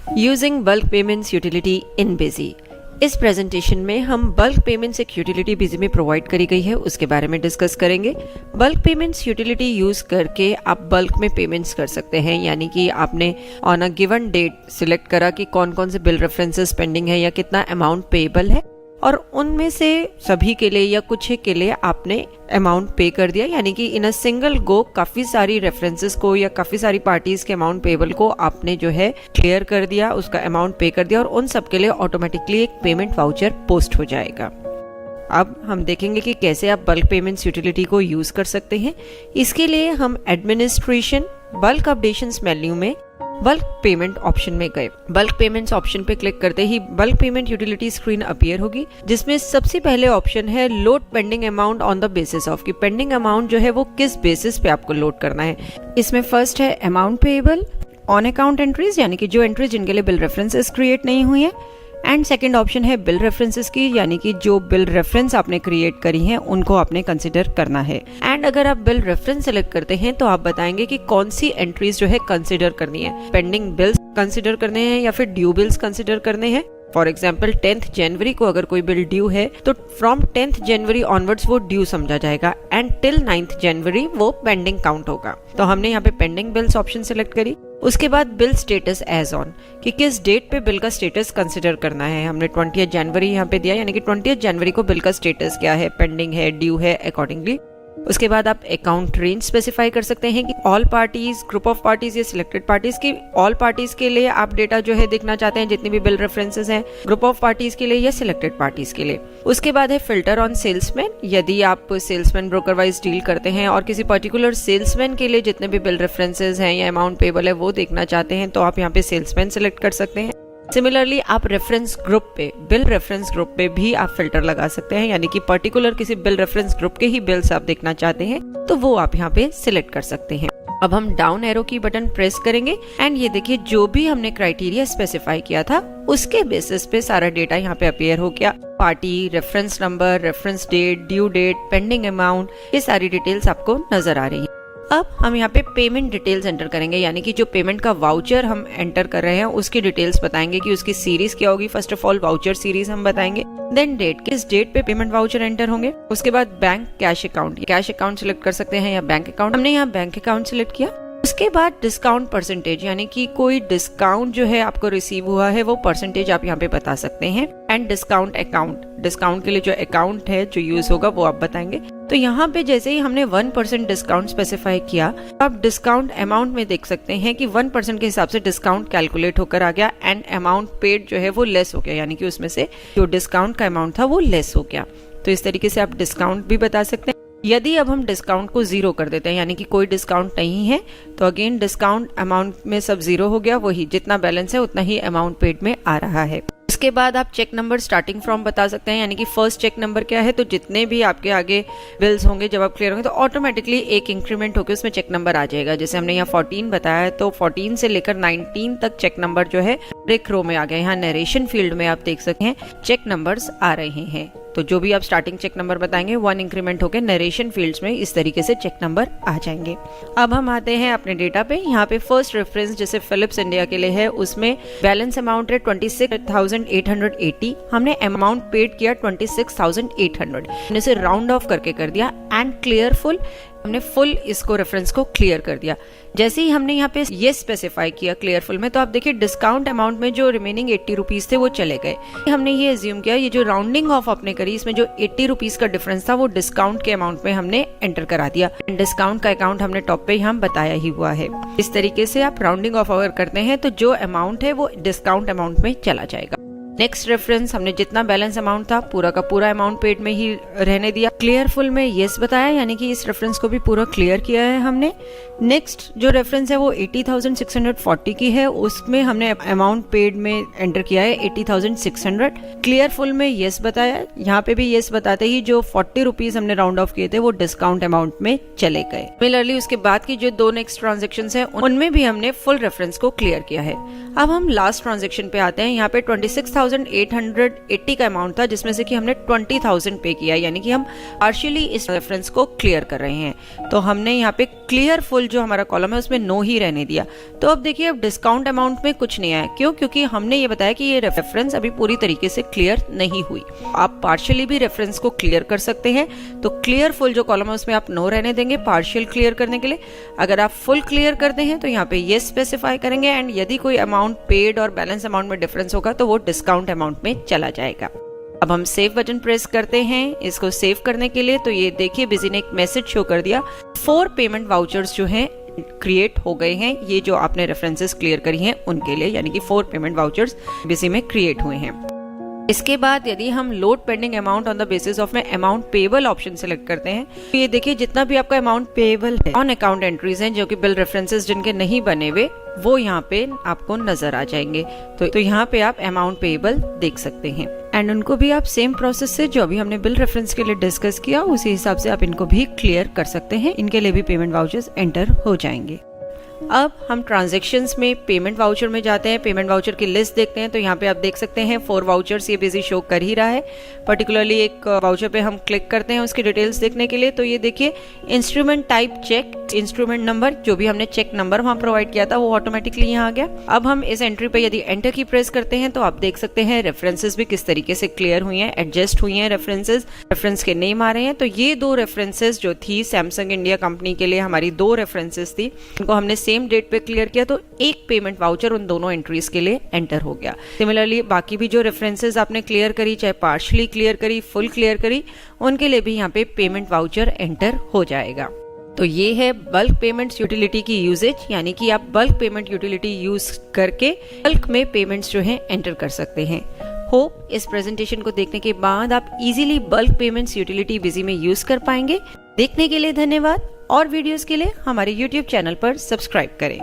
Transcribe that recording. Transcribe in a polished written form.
Using bulk payments utility in busy. इस presentation में हम बल्क पेमेंट्स एक यूटिलिटी बिजी में प्रोवाइड करी गई है उसके बारे में डिस्कस करेंगे। बल्क पेमेंट्स यूटिलिटी यूज करके आप बल्क में पेमेंट्स कर सकते हैं, यानी कि आपने on a given date select करा कि कौन कौन से बिल रेफरेंसेस पेंडिंग है या कितना अमाउंट पेएबल है, और उनमें से सभी के लिए या कुछ ही के लिए आपने अमाउंट पे कर दिया, यानी कि इन अ सिंगल गो काफी सारी रेफरेंसेस को या काफी सारी पार्टीज के अमाउंट पेएबल को आपने जो है क्लियर कर दिया, उसका अमाउंट पे कर दिया और उन सब के लिए ऑटोमेटिकली एक पेमेंट वाउचर पोस्ट हो जाएगा। अब हम देखेंगे कि कैसे आप बल्क पेमेंट्स यूटिलिटी को यूज कर सकते हैं। इसके लिए हम एडमिनिस्ट्रेशन बल्क अपडेशंस मेन्यू में बल्क पेमेंट ऑप्शन में गए। बल्क पेमेंट्स ऑप्शन पे क्लिक करते ही bulk payment utility screen appear होगी, जिसमें सबसे पहले ऑप्शन है load pending amount on the basis of, कि पेंडिंग अमाउंट जो है वो किस बेसिस पे आपको लोड करना है। इसमें फर्स्ट है amount payable on account entries, यानी कि जो एंट्रीज जिनके लिए बिल रेफरेंसेस क्रिएट नहीं हुई है, एंड सेकंड ऑप्शन है बिल रेफरेंसेस की, यानी कि जो बिल रेफरेंस आपने क्रिएट करी हैं उनको आपने कंसिडर करना है। एंड अगर आप बिल रेफरेंस सेलेक्ट करते हैं तो आप बताएंगे कि कौन सी एंट्रीज जो है कंसिडर करनी है, पेंडिंग बिल्स कंसिडर करने हैं या फिर ड्यू बिल्स कंसिडर करने हैं। फॉर एग्जाम्पल 10th जनवरी को अगर कोई बिल ड्यू है तो फ्रॉम 10th जनवरी ऑनवर्ड्स वो ड्यू समझा जाएगा एंड टिल 9th जनवरी वो पेंडिंग काउंट होगा। तो हमने यहाँ पे पेंडिंग बिल्स ऑप्शन सिलेक्ट करी। उसके बाद बिल स्टेटस एज ऑन, कि किस डेट पे बिल का स्टेटस कंसिडर करना है। हमने 20th जनवरी यहाँ पे दिया, यानी कि 20th जनवरी को बिल का स्टेटस क्या है, पेंडिंग है, ड्यू है, अकॉर्डिंगली। उसके बाद आप अकाउंट रेंज स्पेसिफाई कर सकते हैं कि all parties, group of parties या सिलेक्टेड पार्टीज की, ऑल पार्टीज के लिए आप डेटा जो है देखना चाहते हैं जितनी भी बिल रेफरेंसेस हैं, ग्रुप ऑफ पार्टीज के लिए या सिलेक्टेड पार्टीज के लिए। उसके बाद है फिल्टर ऑन सेल्समैन, यदि आप सेल्समैन ब्रोकर वाइज डील करते हैं और किसी पर्टिकुलर सेल्समैन के लिए जितने भी बिल रेफरेंसेस हैं या अमाउंट पेएबल है वो देखना चाहते हैं तो आप यहाँ पे सेल्समैन सेलेक्ट कर सकते हैं। सिमिलरली आप रेफरेंस ग्रुप पे, बिल रेफरेंस ग्रुप पे भी आप फिल्टर लगा सकते हैं, यानी कि पर्टिकुलर किसी बिल रेफरेंस ग्रुप के ही बिल्स आप देखना चाहते हैं तो वो आप यहाँ पे सिलेक्ट कर सकते हैं। अब हम डाउन एरो की बटन प्रेस करेंगे एंड ये देखिए जो भी हमने क्राइटेरिया स्पेसिफाई किया था उसके बेसिस पे सारा डेटा यहाँ पे अपीयर हो गया। Party, reference number, reference date, due date, pending amount, ये सारी डिटेल्स आपको नजर आ रही है। अब हम यहाँ पे पेमेंट डिटेल्स एंटर करेंगे, यानी कि जो पेमेंट का वाउचर हम एंटर कर रहे हैं उसकी डिटेल्स बताएंगे कि उसकी सीरीज क्या होगी। First of all voucher series हम बताएंगे, देन डेट, किस डेट पे पेमेंट वाउचर एंटर होंगे। उसके बाद bank, cash account, cash account select कर सकते हैं या बैंक अकाउंट, हमने यहाँ बैंक अकाउंट सिलेक्ट किया। उसके बाद डिस्काउंट परसेंटेज, यानी कि कोई डिस्काउंट जो है आपको रिसीव हुआ है वो परसेंटेज आप यहाँ पे बता सकते हैं। एंड डिस्काउंट अकाउंट, डिस्काउंट के लिए जो अकाउंट है जो यूज होगा वो आप बताएंगे। तो यहाँ पे जैसे ही हमने 1% डिस्काउंट स्पेसिफाई किया, आप डिस्काउंट अमाउंट में देख सकते हैं कि 1% के हिसाब से डिस्काउंट कैलकुलेट होकर आ गया एंड अमाउंट पेड जो है वो लेस हो गया, यानी कि उसमें से जो डिस्काउंट का अमाउंट था वो लेस हो गया। तो इस तरीके से आप डिस्काउंट भी बता सकते हैं। यदि अब हम डिस्काउंट को 0 कर देते हैं, यानी कि कोई डिस्काउंट नहीं है, तो अगेन डिस्काउंट अमाउंट में सब 0 हो गया, वही जितना बैलेंस है उतना ही अमाउंट पेड में आ रहा है। उसके बाद आप चेक नंबर स्टार्टिंग फ्रॉम बता सकते हैं, यानी कि फर्स्ट चेक नंबर क्या है, तो जितने भी आपके आगे बिल्स होंगे जब आप क्लियर होंगे तो ऑटोमेटिकली एक इंक्रीमेंट होकर उसमें चेक नंबर आ जाएगा। जैसे हमने यहाँ 14 बताया है तो 14 से लेकर 19 तक चेक नंबर जो है ब्रेक रो में आ गया। यहाँ नरेशन फील्ड में आप देख सकते हैं चेक नंबर्स आ रहे हैं। तो जो भी आप स्टार्टिंग चेक नंबर बताएंगे 1 इंक्रीमेंट होकर नरेशन फील्ड्स में इस तरीके से चेक नंबर आ जाएंगे। अब हम आते हैं अपने डेटा पे। यहाँ पे फर्स्ट रेफरेंस जैसे फिलिप्स इंडिया के लिए है, उसमें बैलेंस अमाउंट है 26,880, हमने अमाउंट पेड किया 26,800, हमने इसे राउंड ऑफ करके कर दिया एंड क्लियर फुल, हमने फुल इसको रेफरेंस को क्लियर कर दिया। जैसे ही हमने यहाँ पे ये स्पेसिफाई किया क्लियरफुल में, तो आप देखिए डिस्काउंट अमाउंट में जो रिमेनिंग 80 रुपीज थे वो चले गए। हमने ये एज्यूम किया ये जो राउंडिंग ऑफ आपने करी इसमें जो 80 रुपीज का डिफरेंस था वो डिस्काउंट के अमाउंट में हमने एंटर करा दिया। डिस्काउंट का अकाउंट हमने टॉप पे यहाँ बताया ही हुआ है। इस तरीके से आप राउंडिंग ऑफ अगर करते हैं तो जो अमाउंट है वो डिस्काउंट अमाउंट में चला जाएगा। नेक्स्ट रेफरेंस, हमने जितना बैलेंस अमाउंट था पूरा का पूरा अमाउंट पेड में ही रहने दिया। क्लियर फुल में यस बताया, यानी कि इस रेफरेंस को भी पूरा क्लियर किया है हमने। नेक्स्ट जो रेफरेंस है वो 80,640 की है, उसमें हमने अमाउंट पेड में एंटर किया है 80,600। क्लियर फुल में यस बताया, यहाँ पे भी यस बताते ही जो 40 रुपीज हमने राउंड ऑफ किए थे वो डिस्काउंट अमाउंट में चले गए। सिमिलरली उसके बाद की जो 2 नेक्स्ट ट्रांजेक्शन है उनमें भी हमने फुल रेफरेंस को क्लियर किया है। अब हम लास्ट ट्रांजेक्शन पे आते हैं। यहाँ पे 26,000 30,880 का अमाउंट था, जिसमें से कि हमने 20,000 पे किया, यानी कि हम पार्शियली इस रेफरेंस को क्लियर कर रहे हैं। तो हमने यहाँ पे क्लियर फुल जो हमारा कॉलम है उसमें नो ही रहने दिया। तो अब देखिए, अब डिस्काउंट अमाउंट में कुछ नहीं आया। क्यों? क्योंकि हमने ये बताया कि ये रेफरेंस अभी पूरी तरीके से क्लियर नहीं हुई। आप पार्शियली भी रेफरेंस को क्लियर कर सकते हैं। तो क्लियर फुल जो कॉलम है उसमें आप नो रहने देंगे पार्शियल क्लियर करने के लिए। अगर आप फुल क्लियर करते हैं तो यहाँ पे ये स्पेसिफाई करेंगे, एंड यदि कोई अमाउंट पेड और बैलेंस अमाउंट में डिफरेंस होगा तो वो डिस्काउंट अमाउंट में चला जाएगा। अब हम सेव बटन प्रेस करते हैं इसको सेव करने के लिए। तो ये देखिए, बिजी ने एक मैसेज शो कर दिया, 4 पेमेंट वाउचर्स जो हैं क्रिएट हो गए हैं। ये जो आपने रेफरेंसेस क्लियर करी हैं उनके लिए, यानी कि 4 पेमेंट वाउचर्स बिजी में क्रिएट हुए हैं। इसके बाद यदि हम load pending amount on the basis of में अमाउंट पेबल ऑप्शन सेलेक्ट करते हैं, तो ये देखिए जितना भी आपका अमाउंट पेबल है ऑन अकाउंट एंट्रीज हैं, जो कि बिल रेफरेंसेस जिनके नहीं बने हुए, वो यहाँ पे आपको नजर आ जाएंगे। तो यहाँ पे आप अमाउंट पेबल देख सकते हैं, एंड उनको भी आप सेम प्रोसेस से जो अभी हमने बिल रेफरेंस के लिए डिस्कस किया उसी हिसाब से आप इनको भी क्लियर कर सकते हैं। इनके लिए भी पेमेंट वाउचर्स एंटर हो जाएंगे। अब हम ट्रांजैक्शंस में पेमेंट वाउचर में जाते हैं, पेमेंट वाउचर की लिस्ट देखते हैं। तो यहाँ पे आप देख सकते हैं 4 वाउचर्स ये बिजी शो कर ही रहा है। पर्टिकुलरली एक वाउचर पे हम क्लिक करते हैं उसकी डिटेल्स देखने के लिए। तो ये देखिए, instrument type cheque, instrument number, जो भी हमने चेक नंबर वहां प्रोवाइड किया था वो ऑटोमेटिकली यहाँ आ गया। अब हम इस एंट्री पे यदि एंटर की प्रेस करते हैं तो आप देख सकते हैं रेफरेंसेस भी किस तरीके से क्लियर हुई हैं, एडजस्ट हुई हैं रेफरेंसेस, रेफरेंस के नेम आ रहे हैं। तो ये 2 रेफरेंसेस जो थी सैमसंग इंडिया कंपनी के लिए, हमारी 2 रेफरेंसेस थी, उनको हमने सेम डेट पे क्लियर किया, तो एक पेमेंट वाउचर उन दोनों एंट्रीज के लिए एंटर हो गया। सिमिलरली बाकी भी जो रेफरेंसेस आपने क्लियर करी, चाहे पार्शियली क्लियर करी, फुल क्लियर करी, उनके लिए भी यहाँ पे पेमेंट वाउचर एंटर हो जाएगा। तो ये है बल्क पेमेंट्स यूटिलिटी की यूजेज, यानी कि आप बल्क पेमेंट यूटिलिटी यूज करके बल्क में पेमेंट्स जो है एंटर कर सकते हैं। होप इस प्रेजेंटेशन को देखने के बाद आप easily bulk payments utility busy में यूज कर पाएंगे। देखने के लिए धन्यवाद, और वीडियोस के लिए हमारे YouTube चैनल पर सब्सक्राइब करें।